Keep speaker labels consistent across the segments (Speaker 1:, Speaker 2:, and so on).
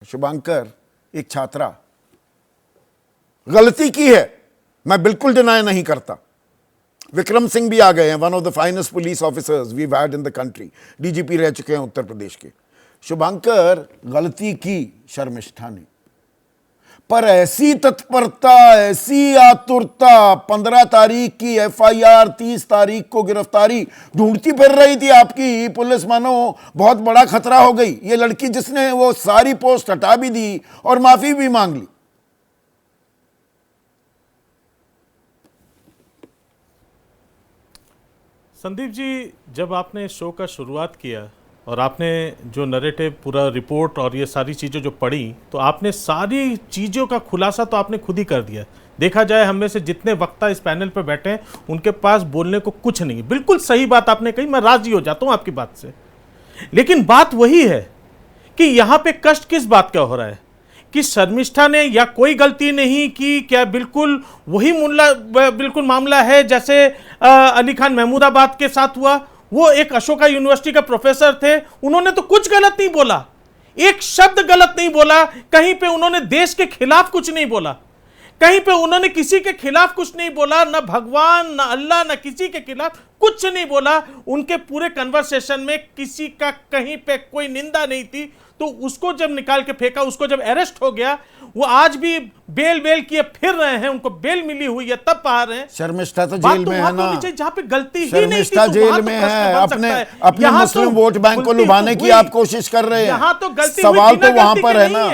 Speaker 1: शुभांकर एक छात्रा गलती की है, मैं बिल्कुल डिनाई नहीं करता। विक्रम सिंह भी आ गए हैं, one of the finest police officers we had in the country, DGP रह चुके हैं उत्तर प्रदेश के। शुभांकर गलती की शर्मिष्ठा ने, पर ऐसी तत्परता, ऐसी आतुरता, 15 तारीख की एफआईआर, 30 तारीख को गिरफ्तारी ढूंढती फिर रही थी आपकी पुलिस, मानो बहुत बड़ा खतरा हो गई ये लड़की, जिसने वो सारी पोस्ट हटा भी दी और माफी भी मांग ली।
Speaker 2: संदीप जी, जब आपने शो का शुरुआत किया और आपने जो नरेटिव पूरा रिपोर्ट और ये सारी चीज़ें जो पढ़ी, तो आपने सारी चीज़ों का खुलासा तो आपने खुद ही कर दिया। देखा जाए हम में से जितने वक्ता इस पैनल पर बैठे हैं उनके पास बोलने को कुछ नहीं। बिल्कुल सही बात आपने कही, मैं राजी हो जाता हूँ आपकी बात से। लेकिन बात वही है कि यहाँ पे कष्ट किस बात का हो रहा है कि शर्मिष्ठा ने या कोई गलती नहीं की, क्या बिल्कुल वही बिल्कुल मामला है जैसे अली खान महमूदाबाद के साथ हुआ। वो एक अशोका यूनिवर्सिटी का प्रोफेसर थे, उन्होंने तो कुछ गलत नहीं बोला, एक शब्द गलत नहीं बोला, कहीं पे उन्होंने देश के खिलाफ कुछ नहीं बोला, कहीं पे उन्होंने किसी के खिलाफ कुछ नहीं बोला, ना भगवान ना अल्लाह ना किसी के खिलाफ कुछ नहीं बोला। उनके पूरे कन्वर्सेशन में किसी का कहीं पे कोई निंदा नहीं थी। तो उसको जब निकाल के फेंका, उसको जब अरेस्ट हो गया, वो आज भी बेल किए फिर रहे हैं, उनको बेल मिली हुई है तब पा रहे हैं।
Speaker 1: शर्मिष्ठा तो जेल में है ना,
Speaker 2: जहां पे गलती ही नहीं थी,
Speaker 1: शर्मिष्ठा जेल में है, अपने मुस्लिम वोट बैंक को लुभाने की आप कोशिश कर रहे हैं।
Speaker 2: यहां तो गलती,
Speaker 1: सवाल तो वहां पर है ना।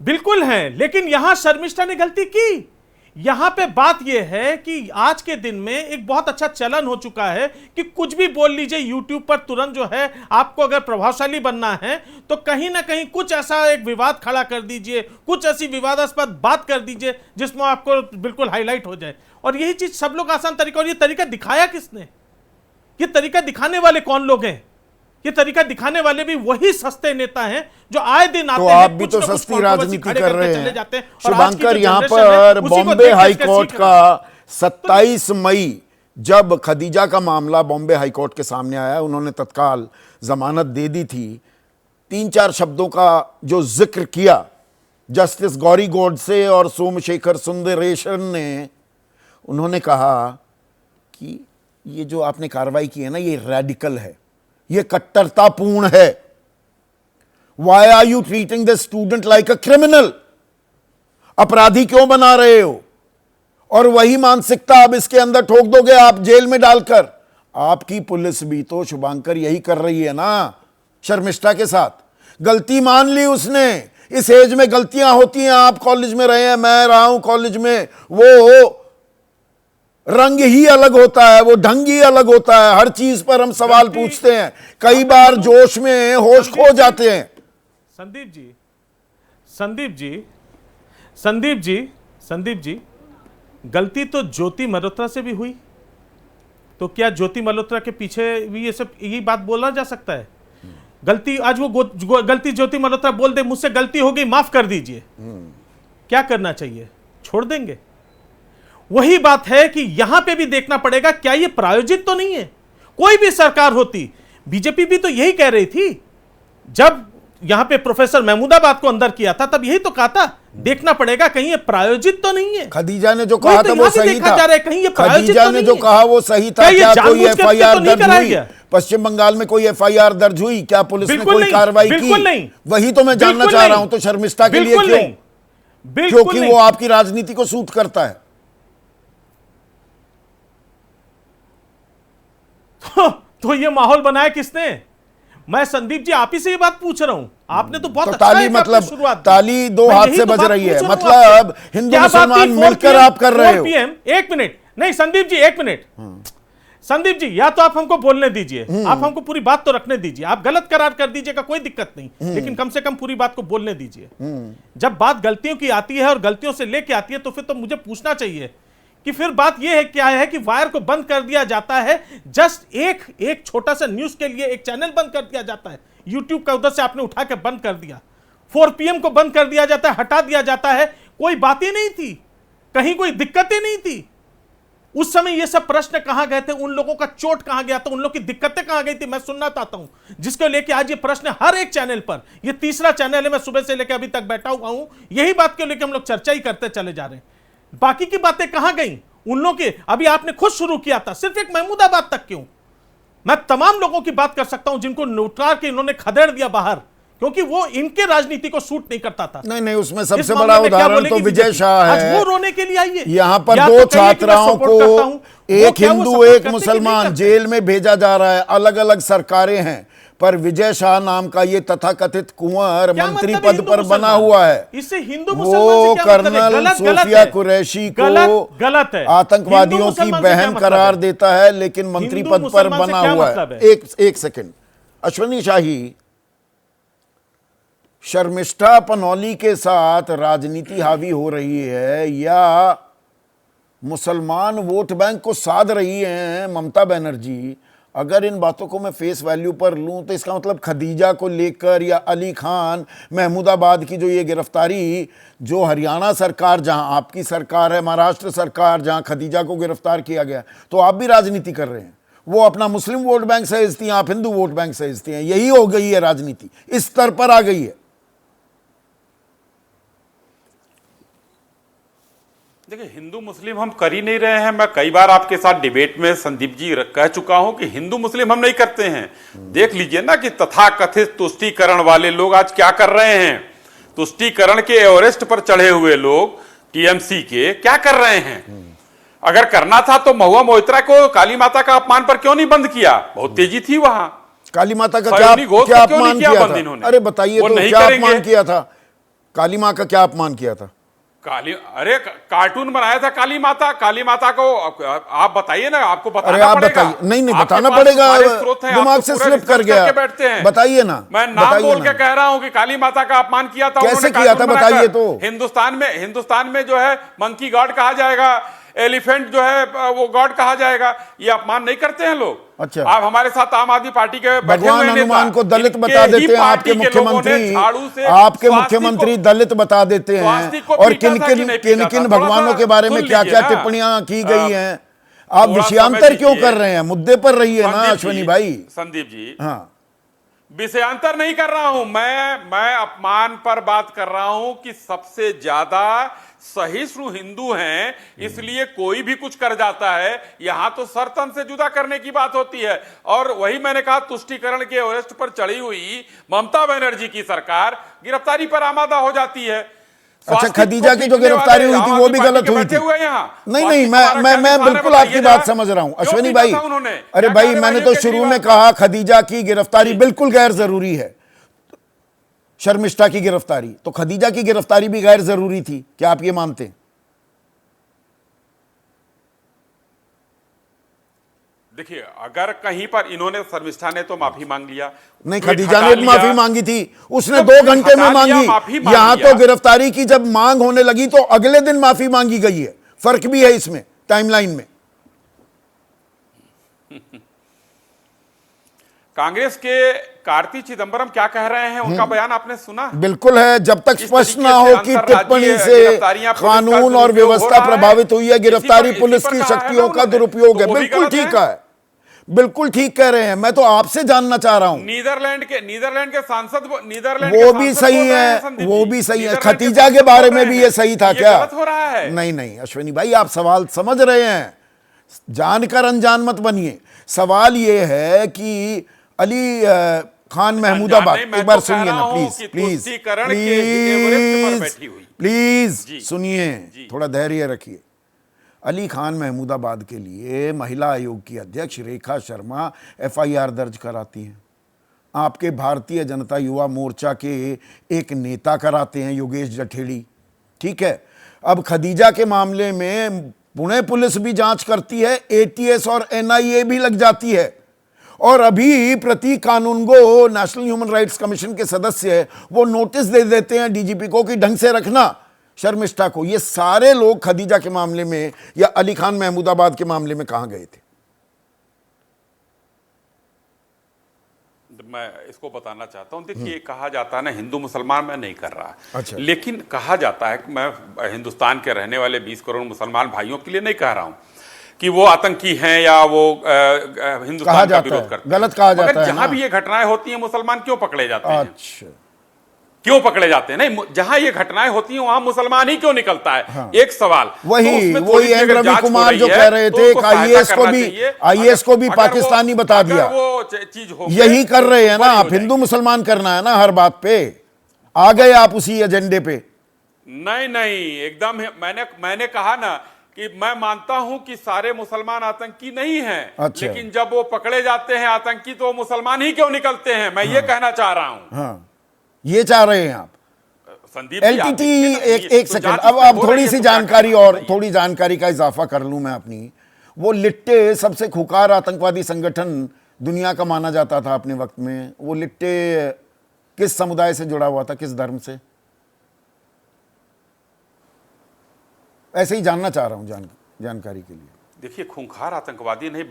Speaker 2: बिल्कुल है, लेकिन यहां शर्मिष्ठा ने गलती की। यहां पे बात यह है कि आज के दिन में एक बहुत अच्छा चलन हो चुका है कि कुछ भी बोल लीजिए यूट्यूब पर, तुरंत जो है आपको अगर प्रभावशाली बनना है तो कहीं ना कहीं कुछ ऐसा एक विवाद खड़ा कर दीजिए, कुछ ऐसी विवादास्पद बात कर दीजिए जिसमें आपको बिल्कुल हाईलाइट हो जाए। और यही चीज सब लोग आसान तरीका, और ये तरीका दिखाया किसने? ये तरीका दिखाने वाले कौन लोग हैं? ये तरीका दिखाने वाले भी वही सस्ते नेता हैं जो आए दिन आते
Speaker 1: तो
Speaker 2: हैं,
Speaker 1: आप भी तो सस्ती राजनीति कर रहे हैं।
Speaker 2: जाते हैं।
Speaker 1: शुभांकर, यहाँ पर बॉम्बे हाईकोर्ट का 27 मई जब खदीजा का मामला बॉम्बे हाईकोर्ट के सामने आया, उन्होंने तत्काल जमानत दे दी थी। 3-4 शब्दों का जो जिक्र किया जस्टिस गौरी गोडसे और सोमशेखर सुंदरेशन ने, उन्होंने कहा कि ये जो आपने कार्रवाई की है ना, ये रेडिकल है, ये कट्टरतापूर्ण है। Why are you treating the student like a criminal? अपराधी क्यों बना रहे हो? और वही मानसिकता अब इसके अंदर ठोक दोगे आप जेल में डालकर। आपकी पुलिस भी तो शुभांकर यही कर रही है ना शर्मिष्ठा के साथ। गलती मान ली उसने, इस एज में गलतियां होती हैं। आप कॉलेज में रहे हैं, मैं रहा हूं कॉलेज में, वो रंग ही अलग होता है, वो ढंग ही अलग होता है। हर चीज पर हम सवाल पूछते हैं, कई बार जोश में होश खो जाते हैं।
Speaker 2: संदीप जी, गलती तो ज्योति मल्होत्रा से भी हुई, तो क्या ज्योति मल्होत्रा के पीछे भी ये सब यही बात बोला जा सकता है? गलती आज वो गलती ज्योति मल्होत्रा बोल दे, मुझसे गलती हो गई, माफ कर दीजिए, क्या करना चाहिए? छोड़ देंगे? वही बात है कि यहां पे भी देखना पड़ेगा, क्या ये प्रायोजित तो नहीं है? कोई भी सरकार होती, बीजेपी भी तो यही कह रही थी जब यहां पे प्रोफेसर महमूदाबाद को अंदर किया था, तब यही तो कहा था, देखना पड़ेगा कहीं ये प्रायोजित तो नहीं है।
Speaker 1: खदीजा ने जो कहा था वो सही था।
Speaker 2: कहीं ये
Speaker 1: खदीजा ने जो कहा वो सही था। क्या कोई एफआईआर दर्ज हुई? पश्चिम बंगाल में कोई एफआईआर दर्ज हुई? क्या पुलिस ने कोई कार्रवाई की? वही तो मैं जानना चाह रहा हूं। तो शर्मिष्ठा के लिए क्यों? क्योंकि वो आपकी राजनीति को सूट करता है।
Speaker 2: तो ये माहौल बनाया किसने? मैं संदीप जी आप ही से ये बात पूछ रहा हूं। आपने तो बहुत
Speaker 1: तो
Speaker 2: अच्छा
Speaker 1: ताली मतलब शुरुआत, ताली दो हाथ से बज रही है, मतलब हिंदू मुसलमान मिलकर आप कर रहे हो।
Speaker 2: एक मिनट, नहीं संदीप जी एक मिनट। संदीप जी, या तो आप हमको बोलने दीजिए, आप हमको पूरी बात तो रखने दीजिए। आप गलत करार कर दीजिएगा, कोई दिक्कत नहीं, लेकिन कम से कम पूरी बात को बोलने दीजिए। जब बात गलतियों की आती है और गलतियों से लेके आती है, तो फिर तो मुझे पूछना चाहिए कि फिर बात यह है क्या है कि वायर को बंद कर दिया जाता है, जस्ट एक छोटा सा न्यूज के लिए एक चैनल बंद कर दिया जाता है, यूट्यूब का उधर से आपने उठा के बंद कर दिया, 4 PM को बंद कर दिया जाता है, हटा दिया जाता है, कोई बात ही नहीं थी, कहीं कोई दिक्कत ही नहीं थी। उस समय ये सब प्रश्न कहां गए थे, उन लोगों का चोट कहां गया था, उन लोगों की दिक्कतें कहां गई थी, मैं सुनना चाहता हूं, जिसको लेके आज ये प्रश्न हर एक चैनल पर, ये तीसरा चैनल है, मैं सुबह से लेकर अभी तक बैठा हुआ हूं, यही बात के लेके हम लोग चर्चा ही करते चले जा रहे हैं। बाकी की बातें कहां गई उन लोगों की? अभी आपने खुद शुरू किया था, सिर्फ एक महमूदाबाद तक क्यों? मैं तमाम लोगों की बात कर सकता हूं जिनको नोटार के इन्होंने खदेड़ दिया बाहर, क्योंकि वो इनके राजनीति को सूट नहीं करता था।
Speaker 1: नहीं, उसमें सबसे बड़ा उदाहरण तो विजय शाह है।
Speaker 2: आज वो रोने के लिए आई है।
Speaker 1: यहाँ पर
Speaker 2: या
Speaker 1: दो
Speaker 2: तो कहिए कि मैं
Speaker 1: छात्राओं
Speaker 2: सपोर्ट
Speaker 1: को,
Speaker 2: करता हूं,
Speaker 1: एक
Speaker 2: क्या वो
Speaker 1: हिंदू
Speaker 2: सपोर्ट
Speaker 1: एक
Speaker 2: करते कि नहीं
Speaker 1: मुसलमान
Speaker 2: करते?
Speaker 1: जेल में भेजा जा रहा है, अलग अलग सरकारें हैं, पर विजय शाह नाम का ये तथाकथित कुंवर
Speaker 2: क्या
Speaker 1: मंत्री
Speaker 2: मतलब है
Speaker 1: पद
Speaker 2: हिंदू
Speaker 1: पर बना
Speaker 2: मुसलमान?
Speaker 1: हुआ है।
Speaker 2: इससे हिंदू मुसलमान
Speaker 1: वो
Speaker 2: से क्या मतलब है?
Speaker 1: कर्नल
Speaker 2: गलत
Speaker 1: सोफिया
Speaker 2: है।
Speaker 1: कुरैशी
Speaker 2: गलत
Speaker 1: को
Speaker 2: है।
Speaker 1: आतंकवादियों
Speaker 2: हिंदू
Speaker 1: की
Speaker 2: मुसलमान से क्या
Speaker 1: बहन
Speaker 2: मतलब
Speaker 1: करार
Speaker 2: है?
Speaker 1: देता है, लेकिन मंत्री
Speaker 2: हिंदू
Speaker 1: पद पर
Speaker 2: मुसलमान से
Speaker 1: बना
Speaker 2: क्या
Speaker 1: हुआ
Speaker 2: मतलब
Speaker 1: है।
Speaker 2: है?
Speaker 1: एक सेकंड, अश्वनी शाही शर्मिष्ठा पनौली के साथ राजनीति हावी हो रही है या मुसलमान वोट बैंक को साध रही हैं ममता बनर्जी? अगर इन बातों को मैं फेस वैल्यू पर लूं तो इसका मतलब खदीजा को लेकर या अली खान महमूदाबाद की जो ये गिरफ्तारी, जो हरियाणा सरकार, जहां आपकी सरकार है, महाराष्ट्र सरकार, जहां खदीजा को गिरफ्तार किया गया, तो आप भी राजनीति कर रहे हैं। वो अपना मुस्लिम वोट बैंक सहेजती हैं, आप हिंदू वोट बैंक सहेजते हैं। यही हो गई है राजनीति, इस स्तर पर आ गई है।
Speaker 3: देखिए, हिंदू मुस्लिम हम कर ही नहीं रहे हैं। मैं कई बार आपके साथ डिबेट में संदीप जी कह चुका हूं कि हिंदू मुस्लिम हम नहीं करते हैं। देख लीजिए ना कि तथाकथित तुष्टीकरण वाले लोग आज क्या कर रहे हैं। तुष्टीकरण के एवरेस्ट पर चढ़े हुए लोग टीएमसी के क्या कर रहे हैं। अगर करना था तो महुआ मोइत्रा को काली माता का अपमान पर क्यों नहीं बंद किया? बहुत तेजी थी वहां।
Speaker 1: काली माता का क्या अपमान किया था? अरे बताइए तो, क्या अपमान किया था? काली माँ का क्या अपमान किया था?
Speaker 3: अरे कार्टून बनाया था काली माता को। आप बताइए ना, आपको बताना
Speaker 1: अरे आप
Speaker 3: पड़ेगा।
Speaker 1: बताइए। नहीं बताना पड़ेगा, दिमाग से स्लिप कर गया।
Speaker 3: बैठते हैं,
Speaker 1: बताइए ना।
Speaker 3: मैं नाम बोल के कह रहा हूं कि काली माता का अपमान किया था।
Speaker 1: कैसे किया था बताइए तो।
Speaker 3: हिंदुस्तान में जो है मंकी गॉड कहा जाएगा, एलिफेंट जो है वो गॉड कहा जाएगा। ये अपमान नहीं करते हैं लोग।
Speaker 1: अच्छा,
Speaker 3: आप हमारे साथ आम आदमी पार्टी के
Speaker 1: भगवान हनुमान को दलित बता देते हैं आपके मुख्यमंत्री दलित बता देते हैं, और किन किन भगवानों के बारे में क्या क्या टिप्पणियां की गई हैं। आप विषयांतर क्यों कर रहे हैं? मुद्दे पर रहिए ना अश्वनी भाई।
Speaker 3: संदीप जी,
Speaker 1: हाँ,
Speaker 3: विषयांतर नहीं कर रहा हूं मैं अपमान पर बात कर रहा हूं कि सबसे ज्यादा सहिष्णु हिंदू हैं, इसलिए कोई भी कुछ कर जाता है। यहां तो सरतन से जुदा करने की बात होती है। और वही मैंने कहा, तुष्टीकरण के एवरेस्ट पर चढ़ी हुई ममता बनर्जी की सरकार गिरफ्तारी पर आमादा हो जाती है।
Speaker 1: अच्छा, खदीजा की जो गिरफ्तारी हुई थी वो भी गलत हुई थी। नहीं, मैं बिल्कुल आपकी बात समझ रहा हूं अश्वनी भाई। अरे भाई, मैंने तो शुरू में कहा खदीजा की गिरफ्तारी बिल्कुल गैर जरूरी है। शर्मिष्ठा की गिरफ्तारी, तो खदीजा की गिरफ्तारी भी गैर जरूरी थी। क्या आप ये मानते हैं?
Speaker 3: देखिए, अगर कहीं पर इन्होंने, शर्मिष्ठा ने तो माफी मांग लिया।
Speaker 1: नहीं, खदीजा ने भी माफी मांगी थी, उसने 2 घंटे में मांगी। यहां तो गिरफ्तारी की जब मांग होने लगी तो अगले दिन माफी मांगी गई है। फर्क भी है इसमें टाइमलाइन में।
Speaker 3: कांग्रेस के कार्ति चिदंबरम क्या कह रहे हैं, उनका बयान आपने सुना?
Speaker 1: बिल्कुल है। जब तक स्पष्ट ना हो कि टिप्पणी से कानून और व्यवस्था प्रभावित हुई है, गिरफ्तारी पुलिस की शक्तियों का दुरुपयोग है। बिल्कुल ठीक है, बिल्कुल ठीक कह रहे हैं। मैं तो आपसे जानना चाह रहा हूं,
Speaker 3: नीदरलैंड के सांसद,
Speaker 1: वो भी सही है, वो भी सही है। खदीजा के बारे में भी ये सही था क्या?
Speaker 3: हो रहा है।
Speaker 1: नहीं अश्वनी भाई, आप सवाल समझ रहे हैं, जानकर अनजान मत बनिए। सवाल ये है कि अली खान महमूदाबाद, एक बार सुनिए ना प्लीज सुनिए, थोड़ा धैर्य रखिए। अली खान महमूदाबाद के लिए महिला आयोग की अध्यक्ष रेखा शर्मा एफआईआर दर्ज कराती हैं। आपके भारतीय जनता युवा मोर्चा के एक नेता कराते हैं, योगेश जठेड़ी। ठीक है, अब खदीजा के मामले में पुणे पुलिस भी जांच करती है, एटीएस और एनआईए भी लग जाती है। और अभी प्रतीक कानूनगो नेशनल ह्यूमन राइट्स कमीशन के सदस्य है, वो नोटिस दे देते हैं डीजीपी को कि ढंग से रखना शर्मिष्ठा को। ये सारे लोग खदीजा के मामले में या अली खान महमूदाबाद के मामले में कहां गए थे?
Speaker 3: मैं इसको बताना चाहता हूं। देखिए, कहा जाता है ना, हिंदू मुसलमान मैं नहीं कर रहा।
Speaker 1: अच्छा।
Speaker 3: लेकिन कहा जाता है कि मैं हिंदुस्तान के रहने वाले 20 करोड़ मुसलमान भाइयों के लिए नहीं कह रहा हूं कि वो आतंकी हैं या वो हिंदुस्तान का विरोध करते हैं।
Speaker 1: गलत कहा जाता है
Speaker 3: जहां भी ये घटनाएं होती हैं मुसलमान क्यों पकड़े जाते हैं?
Speaker 1: अच्छा,
Speaker 3: क्यों पकड़े जाते हैं? नहीं, जहां ये घटनाएं होती हैं वहां मुसलमान ही क्यों निकलता है?
Speaker 1: हाँ।
Speaker 3: एक सवाल
Speaker 1: वही
Speaker 3: तो
Speaker 1: वही एन रवि कुमार जो कह रहे थे कि आईएएस को भी पाकिस्तानी बता दिया,
Speaker 3: वो चीज हो
Speaker 1: यही कर रहे हैं ना आप, हिंदू मुसलमान करना है ना हर बात पे, आ गए आप उसी एजेंडे पे।
Speaker 3: नहीं, एकदम मैंने कहा ना कि मैं मानता हूं कि सारे मुसलमान आतंकी नहीं हैं।
Speaker 1: अच्छा।
Speaker 3: लेकिन जब वो पकड़े जाते हैं आतंकी तो वो मुसलमान ही क्यों निकलते हैं? मैं ये कहना चाह रहा हूं।
Speaker 1: हाँ, ये चाह रहे हैं आप
Speaker 3: संदीप
Speaker 1: एलटीटी। एक सेकंड, अब थोड़ी सी जानकारी और थोड़ी जानकारी का इजाफा कर लूं मैं अपनी। वो लिट्टे सबसे खुकार आतंकवादी संगठन दुनिया का माना जाता था अपने वक्त में। वो लिट्टे किस समुदाय से जुड़ा हुआ था, किस धर्म से? ऐसे ही जानना चाह रहा हूं जानकारी के लिए।
Speaker 3: देखिए, खूंखार आतंकवादी नहीं,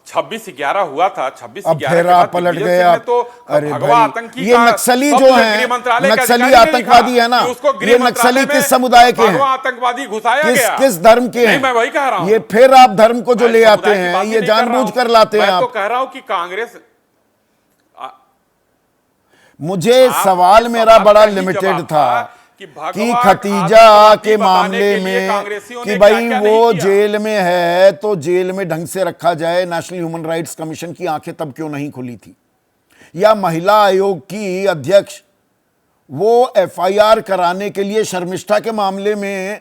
Speaker 3: 26/11 हुआ था। 26/11
Speaker 1: अब फिर आप पलट गए आप।
Speaker 3: तो
Speaker 1: अरे
Speaker 3: भगवा
Speaker 1: भाई,
Speaker 3: आतंकी
Speaker 1: ये नक्सली जो है, नक्सली आतंकवादी है ना, ये नक्सली किस समुदाय के हैं?
Speaker 3: आतंकवादी घुसाया गया
Speaker 1: किस धर्म के हैं?
Speaker 3: मैं वही कह रहा हूं।
Speaker 1: ये फिर आप धर्म को जो ले आते हैं, ये जानबूझकर लाते हैं
Speaker 3: मैं तो
Speaker 1: आप।
Speaker 3: कह रहा हूं कि कांग्रेस,
Speaker 1: मुझे सवाल मेरा बड़ा लिमिटेड था कि खतीजा के मामले में कि भाई वो जेल में है तो जेल में ढंग से रखा जाए। नेशनल ह्यूमन राइट्स कमीशन की आंखें तब क्यों नहीं खुली थी? या महिला आयोग की अध्यक्ष वो एफआईआर कराने के लिए शर्मिष्ठा के मामले में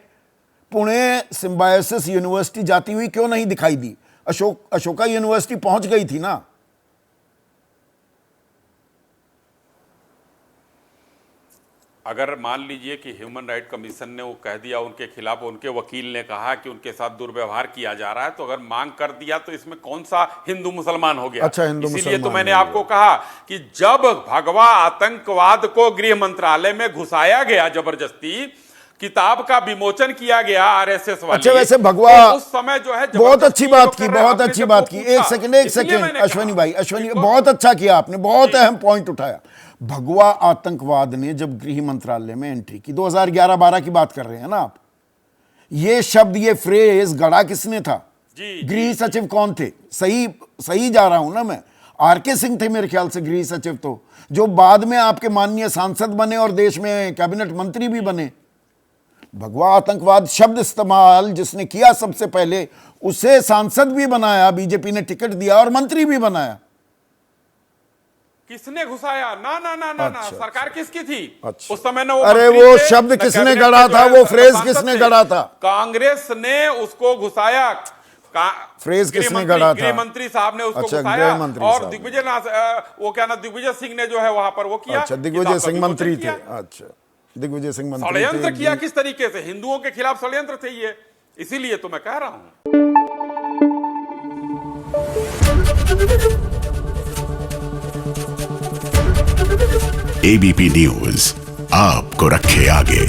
Speaker 1: पुणे सिम्बायोसिस यूनिवर्सिटी जाती हुई क्यों नहीं दिखाई दी? अशोका यूनिवर्सिटी पहुंच गई थी ना।
Speaker 3: अगर मान लीजिए कि ह्यूमन राइट कमीशन ने वो कह दिया उनके खिलाफ, उनके वकील ने कहा कि उनके साथ दुर्व्यवहार किया जा रहा है, तो अगर मांग कर दिया तो इसमें कौन सा हिंदू मुसलमान हो गया?
Speaker 1: अच्छा, हिंदू
Speaker 3: इसीलिए तो
Speaker 1: मुसलमान
Speaker 3: मैंने
Speaker 1: हो
Speaker 3: आपको कहा कि जब भगवा आतंकवाद को गृह मंत्रालय में घुसाया गया जबरदस्ती, किताब का विमोचन किया गया आरएसएस वाले।
Speaker 1: अच्छा, वैसे भगवा
Speaker 3: तो उस समय जो है
Speaker 1: बहुत अच्छी बात की, बहुत अच्छी बात की। एक सेकंड अश्वनी भाई, बहुत अच्छा किया आपने, बहुत अहम पॉइंट उठाया। भगवा आतंकवाद ने जब गृह मंत्रालय में एंट्री की, 2011-12 की बात कर रहे हैं ना आप, ये शब्द, ये फ्रेज गढ़ा किसने था? गृह सचिव कौन थे? सही जा रहा हूं ना मैं? आरके सिंह थे मेरे ख्याल से गृह सचिव, तो जो बाद में आपके माननीय सांसद बने और देश में कैबिनेट मंत्री भी बने। भगवा आतंकवाद शब्द इस्तेमाल जिसने किया सबसे पहले, उसे सांसद भी बनाया, बीजेपी ने टिकट दिया और मंत्री भी बनाया।
Speaker 3: किसने घुसाया? ना,
Speaker 1: अच्छा,
Speaker 3: सरकार किसकी थी?
Speaker 1: अच्छा।
Speaker 3: उस समय ना
Speaker 1: अरे वो शब्द किसने गढ़ा था? वो फ्रेज किसने गढ़ा था?
Speaker 3: कांग्रेस ने उसको घुसाया।
Speaker 1: फ्रेज किसने गढ़ा था?
Speaker 3: गृह मंत्री साहब ने उसको घुसाया। और दिग्विजय सिंह ने जो है वहां पर वो किया।
Speaker 1: अच्छा, दिग्विजय सिंह मंत्री थे। अच्छा, दिग्विजय सिंह मंत्री
Speaker 3: षड्यंत्र किया किस तरीके से? हिंदुओं के खिलाफ षड्यंत्र थे ये। इसीलिए तो मैं कह रहा हूं।
Speaker 4: एबीपी न्यूज आपको रखे आगे।